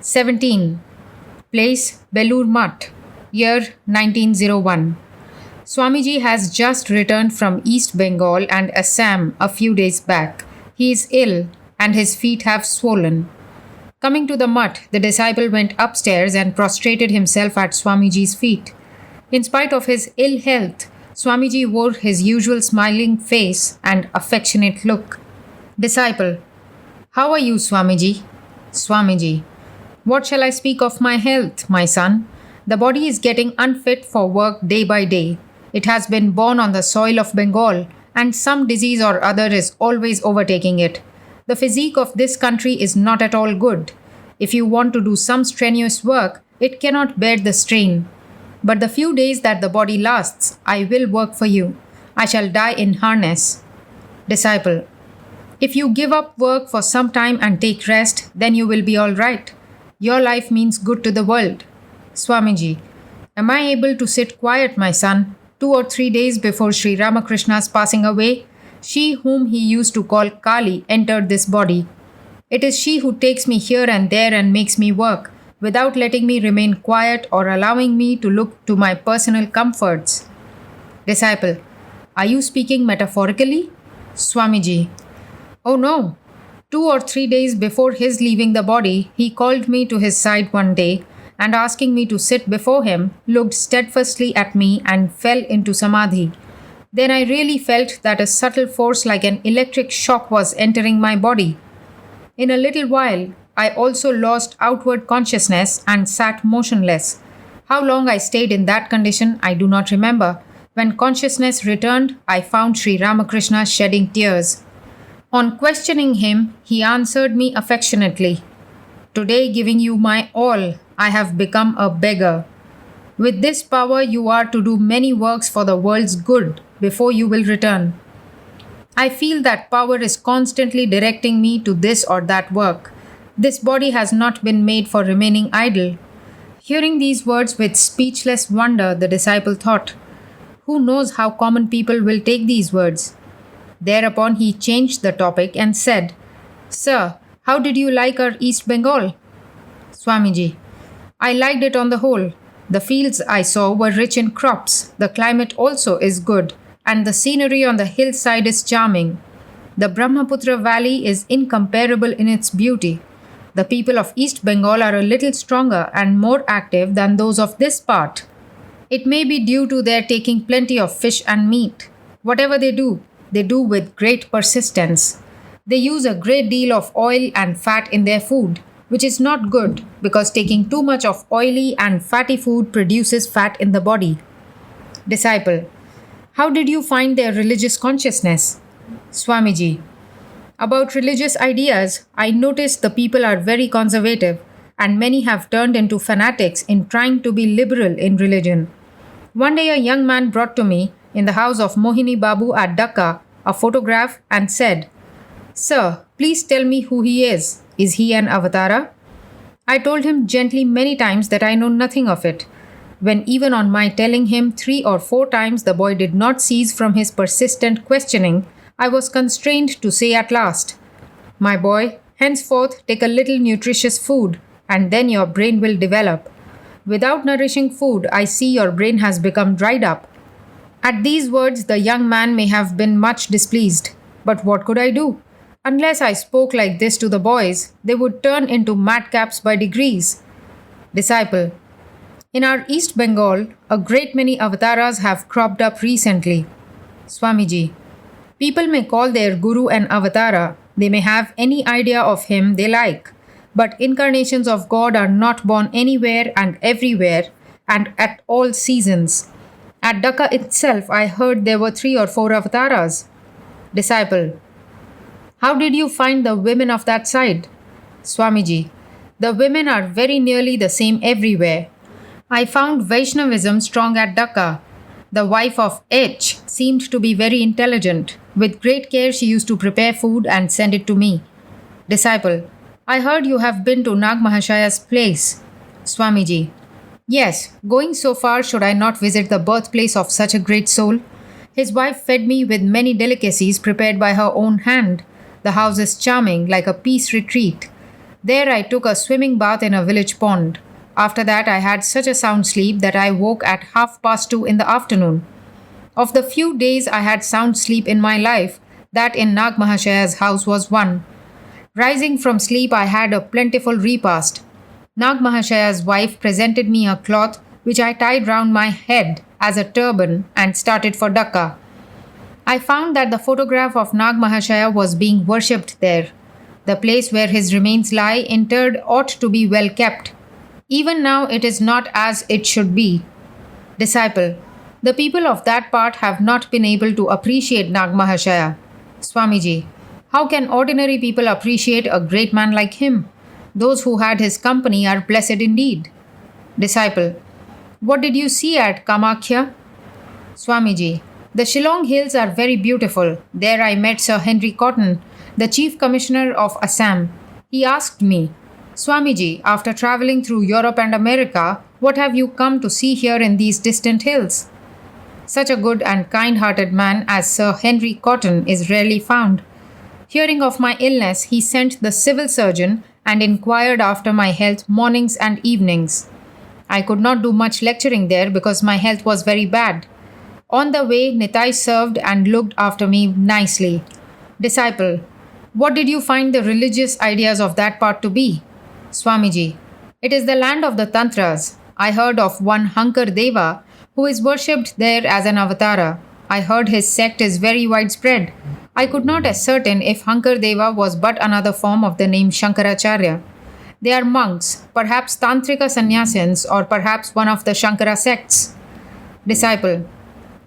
17. Place Belur Mutt. Year 1901. Swamiji has just returned from East Bengal and Assam a few days back. He is ill and his feet have swollen. Coming to the mutt, the disciple went upstairs and prostrated himself at Swamiji's feet. In spite of his ill health, Swamiji wore his usual smiling face and affectionate look. Disciple: How are you, Swamiji? Swamiji: What shall I speak of my health, my son? The body is getting unfit for work day by day. It has been born on the soil of Bengal, and some disease or other is always overtaking it. The physique of this country is not at all good. If you want to do some strenuous work, it cannot bear the strain. But the few days that the body lasts, I will work for you. I shall die in harness. Disciple: If you give up work for some time and take rest, then you will be all right. Your life means good to the world. Swamiji: Am I able to sit quiet, my son? 2 or 3 days before Sri Ramakrishna's passing away, she whom he used to call Kali entered this body. It is she who takes me here and there and makes me work, without letting me remain quiet or allowing me to look to my personal comforts. Disciple: Are you speaking metaphorically? Swamiji: Oh no. 2 or 3 days before his leaving the body, he called me to his side one day and asking me to sit before him, looked steadfastly at me and fell into samadhi. Then I really felt that a subtle force like an electric shock was entering my body. In a little while, I also lost outward consciousness and sat motionless. How long I stayed in that condition, I do not remember. When consciousness returned, I found Sri Ramakrishna shedding tears. On questioning him, he answered me affectionately: Today, giving you my all, I have become a beggar. With this power, you are to do many works for the world's good before you will return. I feel that power is constantly directing me to this or that work. This body has not been made for remaining idle. Hearing these words with speechless wonder, the disciple thought, Who knows how common people will take these words? Thereupon he changed the topic and said, Sir, how did you like our East Bengal? Swamiji: I liked it on the whole. The fields I saw were rich in crops, the climate also is good, and the scenery on the hillside is charming. The Brahmaputra valley is incomparable in its beauty. The people of East Bengal are a little stronger and more active than those of this part. It may be due to their taking plenty of fish and meat. Whatever they do with great persistence. They use a great deal of oil and fat in their food, which is not good because taking too much of oily and fatty food produces fat in the body. Disciple: How did you find their religious consciousness? Swamiji: About religious ideas, I noticed the people are very conservative and many have turned into fanatics in trying to be liberal in religion. One day a young man brought to me, in the house of Mohini Babu at Dhaka, a photograph and said, Sir, please tell me who he is. Is he an avatara? I told him gently many times that I know nothing of it. When even on my telling him 3 or 4 times the boy did not cease from his persistent questioning, I was constrained to say at last, My boy, henceforth take a little nutritious food, and then your brain will develop. Without nourishing food, I see your brain has become dried up. At these words, the young man may have been much displeased. But what could I do? Unless I spoke like this to the boys, they would turn into madcaps by degrees. Disciple: In our East Bengal, a great many avatars have cropped up recently. Swamiji: People may call their guru an avatara. They may have any idea of him they like. But incarnations of God are not born anywhere and everywhere and at all seasons. At Dhaka itself, I heard there were 3 or 4 avatars. Disciple: How did you find the women of that side? Swamiji: The women are very nearly the same everywhere. I found Vaishnavism strong at Dhaka. The wife of H seemed to be very intelligent. With great care, she used to prepare food and send it to me. Disciple: I heard you have been to Nag Mahashaya's place. Swamiji: Yes, going so far, should I not visit the birthplace of such a great soul? His wife fed me with many delicacies prepared by her own hand. The house is charming, like a peace retreat. There I took a swimming bath in a village pond. After that, I had such a sound sleep that I woke at 2:30 in the afternoon. Of the few days I had sound sleep in my life, that in Nag Mahashaya's house was one. Rising from sleep, I had a plentiful repast. Nag Mahashaya's wife presented me a cloth which I tied round my head as a turban and started for Dhaka. I found that the photograph of Nag Mahashaya was being worshipped there. The place where his remains lie interred ought to be well kept. Even now it is not as it should be. Disciple: the people of that part have not been able to appreciate Nag Mahashaya. Swamiji: how can ordinary people appreciate a great man like him? Those who had his company are blessed indeed. Disciple: what did you see at Kamakhya? Swamiji: the Shillong hills are very beautiful. There I met Sir Henry Cotton, the Chief Commissioner of Assam. He asked me, Swamiji, after traveling through Europe and America, what have you come to see here in these distant hills? Such a good and kind hearted man as Sir Henry Cotton is rarely found. Hearing of my illness, he sent the civil surgeon and inquired after my health mornings and evenings. I could not do much lecturing there because my health was very bad. On the way, Nitai served and looked after me nicely. Disciple: what did you find the religious ideas of that part to be? Swamiji: it is the land of the Tantras. I heard of one Hankar Deva who is worshipped there as an avatara. I heard his sect is very widespread. I could not ascertain if Hankar Deva was but another form of the name Shankaracharya. They are monks, perhaps Tantrika sannyasins, or perhaps one of the Shankara sects. Disciple: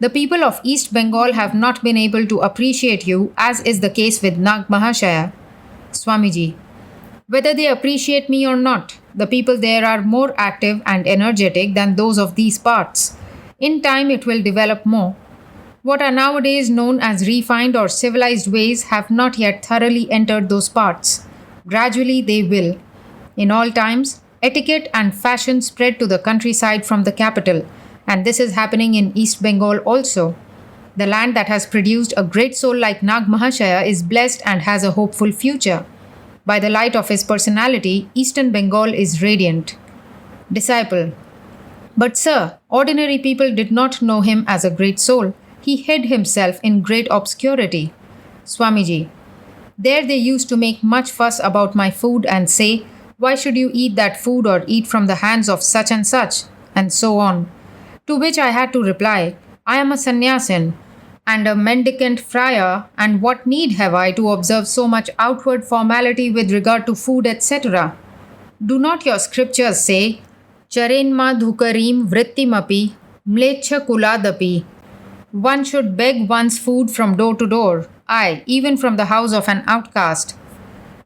the people of East Bengal have not been able to appreciate you, as is the case with Nag Mahashaya. Swamiji: whether they appreciate me or not, the people there are more active and energetic than those of these parts. In time, it will develop more. What are nowadays known as refined or civilized ways have not yet thoroughly entered those parts. Gradually, they will. In all times, etiquette and fashion spread to the countryside from the capital, and this is happening in East Bengal also. The land that has produced a great soul like Nag Mahashaya is blessed and has a hopeful future. By the light of his personality, Eastern Bengal is radiant. Disciple: but sir, ordinary people did not know him as a great soul. He hid himself in great obscurity. Swamiji: there they used to make much fuss about my food and say, why should you eat that food or eat from the hands of such, and so on. To which I had to reply, I am a sannyasin and a mendicant friar, and what need have I to observe so much outward formality with regard to food, etc.? Do not your scriptures say, Charenma dhukarim vrittimapi mlecha kuladapi? One should beg one's food from door to door, aye, even from the house of an outcast.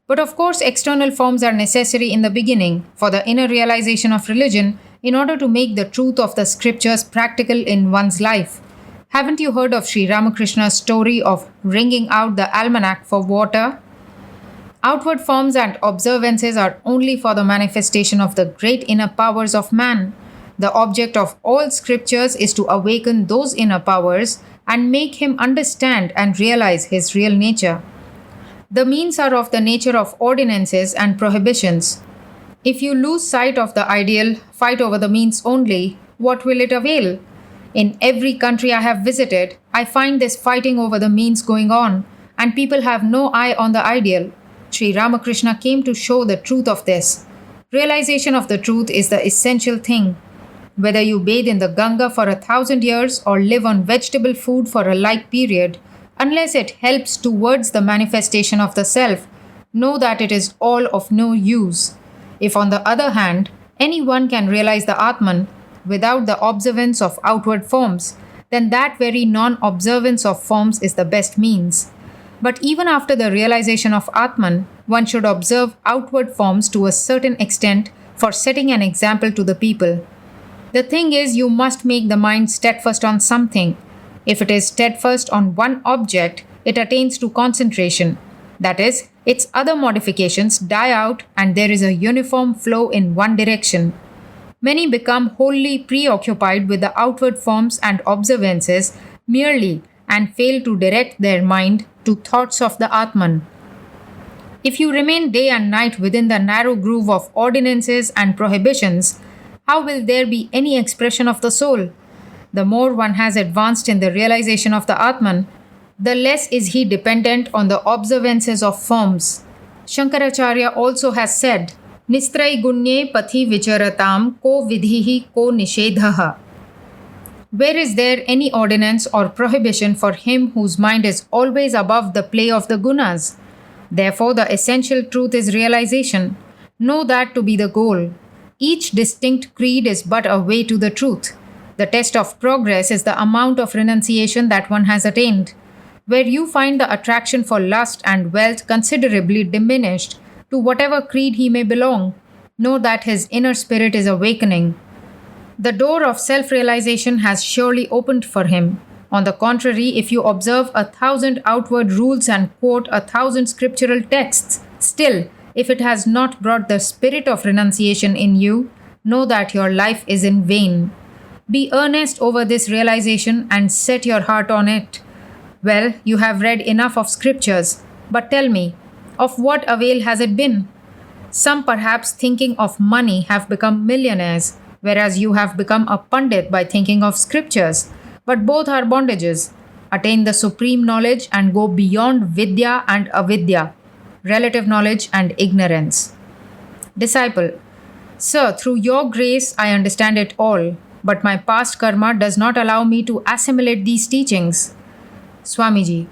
But of course, external forms are necessary in the beginning for the inner realization of religion in order to make the truth of the scriptures practical in one's life. Haven't you heard of Sri Ramakrishna's story of wringing out the almanac for water? Outward forms and observances are only for the manifestation of the great inner powers of man. The object of all scriptures is to awaken those inner powers and make him understand and realize his real nature. The means are of the nature of ordinances and prohibitions. If you lose sight of the ideal, fight over the means only, what will it avail? In every country I have visited, I find this fighting over the means going on, and people have no eye on the ideal. Sri Ramakrishna came to show the truth of this. Realization of the truth is the essential thing. Whether you bathe in the Ganga for 1,000 years or live on vegetable food for a like period, unless it helps towards the manifestation of the self, know that it is all of no use. If, on the other hand, anyone can realize the Atman without the observance of outward forms, then that very non-observance of forms is the best means. But even after the realization of Atman, one should observe outward forms to a certain extent for setting an example to the people. The thing is, you must make the mind steadfast on something. If it is steadfast on one object, it attains to concentration. That is, its other modifications die out and there is a uniform flow in one direction. Many become wholly preoccupied with the outward forms and observances merely and fail to direct their mind to thoughts of the Atman. If you remain day and night within the narrow groove of ordinances and prohibitions, how will there be any expression of the soul? The more one has advanced in the realization of the Atman, the less is he dependent on the observances of forms. Shankaracharya also has said, Nistrai gunye pathi vicharatam ko vidhihi ko nishedhaha. Where is there any ordinance or prohibition for him whose mind is always above the play of the gunas? Therefore, the essential truth is realization. Know that to be the goal. Each distinct creed is but a way to the truth. The test of progress is the amount of renunciation that one has attained. Where you find the attraction for lust and wealth considerably diminished to whatever creed he may belong, know that his inner spirit is awakening. The door of self realization has surely opened for him. On the contrary, if you observe 1,000 outward rules and quote 1,000 scriptural texts, still, if it has not brought the spirit of renunciation in you, know that your life is in vain. Be earnest over this realization and set your heart on it. Well, you have read enough of scriptures, but tell me, of what avail has it been? Some, perhaps thinking of money, have become millionaires, whereas you have become a pundit by thinking of scriptures. But both are bondages. Attain the supreme knowledge and go beyond vidya and avidya, relative knowledge and ignorance. Disciple, Sir, through your grace I understand it all, but my past karma does not allow me to assimilate these teachings. Swamiji,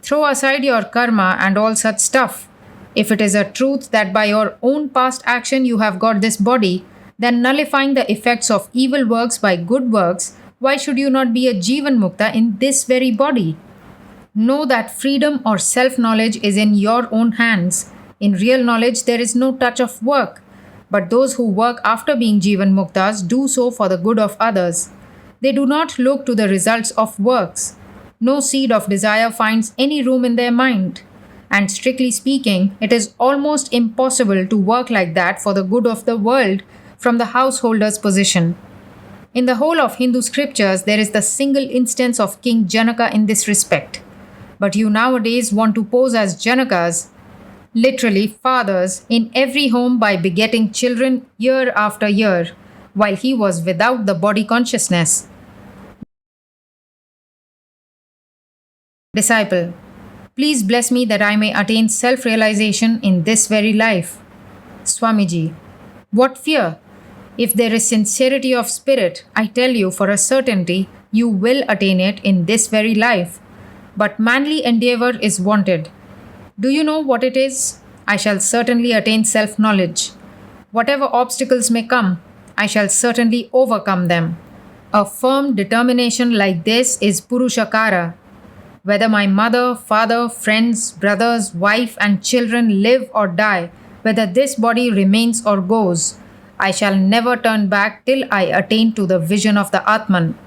throw aside your karma and all such stuff. If it is a truth that by your own past action you have got this body, then nullifying the effects of evil works by good works, why should you not be a Jivan Mukta in this very body? Know that freedom or self knowledge is in your own hands. In real knowledge, there is no touch of work. But those who work after being Jivan Muktas do so for the good of others. They do not look to the results of works. No seed of desire finds any room in their mind. And strictly speaking, it is almost impossible to work like that for the good of the world from the householder's position. In the whole of Hindu scriptures, there is the single instance of King Janaka in this respect. But you nowadays want to pose as Janakas, literally fathers, in every home by begetting children year after year, while he was without the body consciousness. Disciple, please bless me that I may attain self realization in this very life. Swamiji, what fear? If there is sincerity of spirit, I tell you for a certainty, you will attain it in this very life. But manly endeavor is wanted. Do you know what it is? I shall certainly attain self knowledge. Whatever obstacles may come, I shall certainly overcome them. A firm determination like this is Purushakara. Whether my mother, father, friends, brothers, wife, and children live or die, whether this body remains or goes, I shall never turn back till I attain to the vision of the Atman.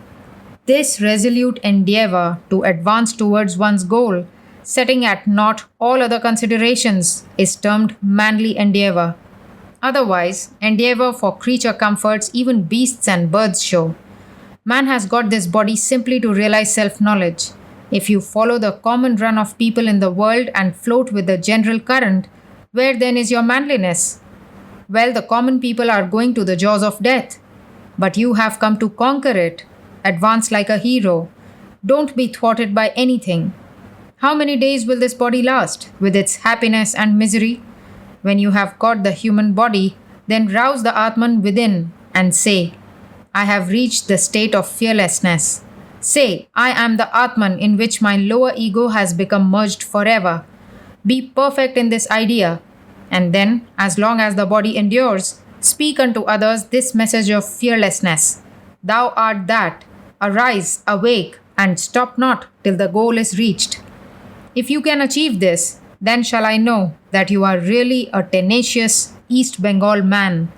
This resolute endeavor to advance towards one's goal, setting at naught all other considerations, is termed manly endeavor. Otherwise, endeavor for creature comforts even beasts and birds show. Man has got this body simply to realize self knowledge. If you follow the common run of people in the world and float with the general current, where then is your manliness? Well, the common people are going to the jaws of death. But you have come to conquer it. Advance like a hero. Don't be thwarted by anything. How many days will this body last, with its happiness and misery? When you have got the human body, then rouse the Atman within and say, I have reached the state of fearlessness. Say, I am the Atman in which my lower ego has become merged forever. Be perfect in this idea. And then, as long as the body endures, speak unto others this message of fearlessness. Thou art that. Arise, awake, and stop not till the goal is reached. If you can achieve this, then shall I know that you are really a tenacious East Bengal man.